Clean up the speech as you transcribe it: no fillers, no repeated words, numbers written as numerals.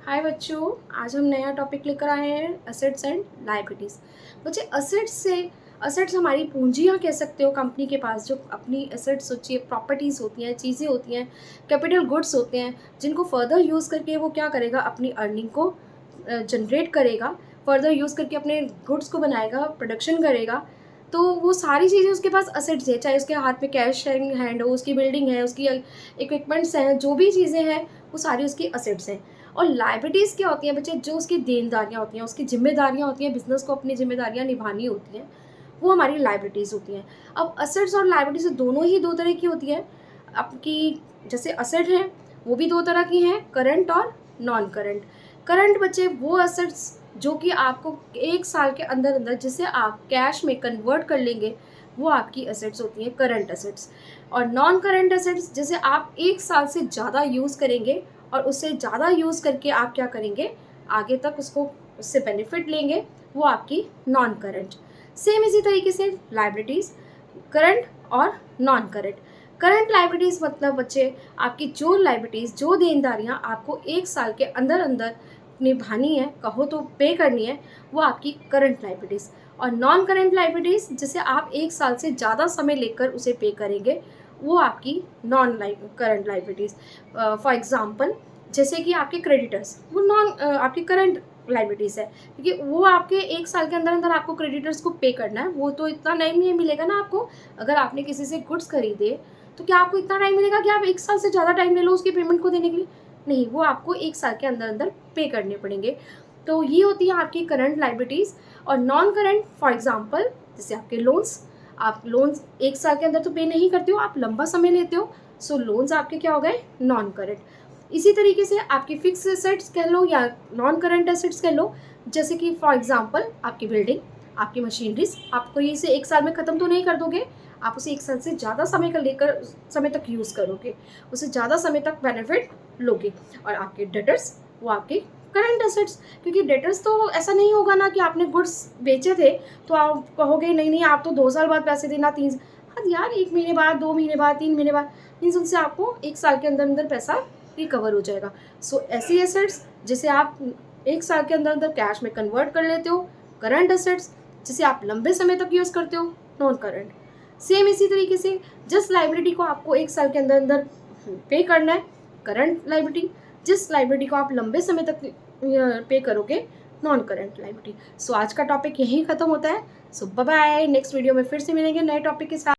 हाय बच्चों, आज हम नया टॉपिक लेकर आए हैं असेट्स एंड लायबिलिटीज़। बच्चे असेट्स हमारी पूंजियाँ कह सकते हो। कंपनी के पास जो अपनी असेट्स होती है, प्रॉपर्टीज़ होती हैं, चीज़ें होती हैं, कैपिटल गुड्स होते हैं, जिनको फर्दर यूज़ करके वो क्या करेगा, अपनी अर्निंग को जनरेट करेगा, फर्दर यूज़ करके अपने गुड्स को बनाएगा, प्रोडक्शन करेगा। तो वो सारी चीज़ें उसके पास असेट्स है, चाहे उसके हाथ में कैश हैंड हो, उसकी बिल्डिंग है, उसकी इक्विपमेंट्स हैं, जो भी चीज़ें हैं वो सारी उसकी असेट्स हैं। और लायबिलिटीज़ क्या होती हैं बच्चे, जो उसकी देनदारियाँ होती हैं, उसकी ज़िम्मेदारियाँ होती हैं, बिज़नेस को अपनी ज़िम्मेदारियाँ निभानी होती हैं, वो हमारी लायबिलिटीज़ होती हैं। अब असेट्स और लायबिलिटीज़ दोनों ही 2 तरह की होती हैं। आपकी जैसे असेट हैं, वो भी 2 तरह की हैं, करंट और नॉन करंट। करंट बच्चे वो असेट्स जो कि आपको 1 साल के अंदर-अंदर जिसे आप कैश में कन्वर्ट कर लेंगे, वो आपकी असेट्स होती हैं, करंट असेट्स। और नॉन करंट असेट्स जिसे आप 1 साल से ज़्यादा यूज़ करेंगे और उससे ज़्यादा यूज़ करके आप क्या करेंगे, आगे तक उससे बेनिफिट लेंगे, वो आपकी नॉन करंट। सेम इसी तरीके से लायबिलिटीज़, करंट और नॉन करंट। करंट लायबिलिटीज़ मतलब बच्चे आपकी जो लायबिलिटीज़, जो देनदारियाँ आपको 1 साल के अंदर-अंदर निभानी है, कहो तो पे करनी है, वो आपकी करंट लायबिलिटीज़। और नॉन करंट लायबिलिटीज़ जिसे आप 1 साल से ज़्यादा समय लेकर उसे पे करेंगे, वो आपकी non current liabilities. For example जैसे कि आपके क्रेडिटर्स, वो आपकी करंट लायबिलिटीज़ है, क्योंकि वो आपके 1 साल के अंदर-अंदर आपको क्रेडिटर्स को पे करना है। वो तो इतना टाइम नहीं मिलेगा ना आपको। अगर आपने किसी से गुड्स खरीदे, तो क्या आपको इतना टाइम मिलेगा कि आप 1 साल से ज़्यादा टाइम ले लो उसकी पेमेंट को देने के लिए? नहीं, वो आपको 1 साल के अंदर-अंदर पे करने पड़ेंगे। तो ये होती है आपकी करंट लायबिलिटीज़। और नॉन करंट फॉर एग्ज़ाम्पल जैसे आपके लोन्स, आप लोन्स 1 साल के अंदर तो पे नहीं करते हो, आप लंबा समय लेते हो, सो लोन्स आपके क्या हो गए, नॉन करंट। इसी तरीके से आपकी फिक्स एसेट्स कह लो या नॉन करंट एसेट्स कह लो, जैसे कि फॉर एग्ज़ाम्पल आपकी बिल्डिंग, आपकी मशीनरीज़, आपको ये इसे 1 साल में ख़त्म तो नहीं कर दोगे, आप उसे 1 साल से ज़्यादा समय तक यूज़ करोगे, उसे ज़्यादा समय तक बेनिफिट लोगे। और आपके डेटर्स, वो आपके करंट एसेट्स, क्योंकि डेटर्स तो ऐसा नहीं होगा ना कि आपने गुड्स बेचे थे तो आप कहोगे नहीं नहीं आप तो 2 साल बाद पैसे देना, 3 हाँ यार, 1 महीने बाद, 2 महीने बाद, 3 महीने बाद, मीन्स उनसे आपको 1 साल के अंदर अंदर पैसा रिकवर हो जाएगा। सो ऐसी एसेट्स जिसे आप 1 साल के अंदर अंदर कैश में कन्वर्ट कर लेते हो, करंट एसेट्स जिसे आप लंबे समय तक यूज़ करते हो, नॉन करंट। सेम इसी तरीके से जिस लाइबिलिटी को आपको 1 साल के अंदर अंदर पे करना है, करंट लाइबिलिटी। जिस लाइबिलिटी को आप लंबे समय तक पे करोगे, नॉन करंट लाइबिलिटी। सो आज का टॉपिक यहीं ख़त्म होता है। सो बाय बाय, नेक्स्ट वीडियो में फिर से मिलेंगे नए टॉपिक के साथ।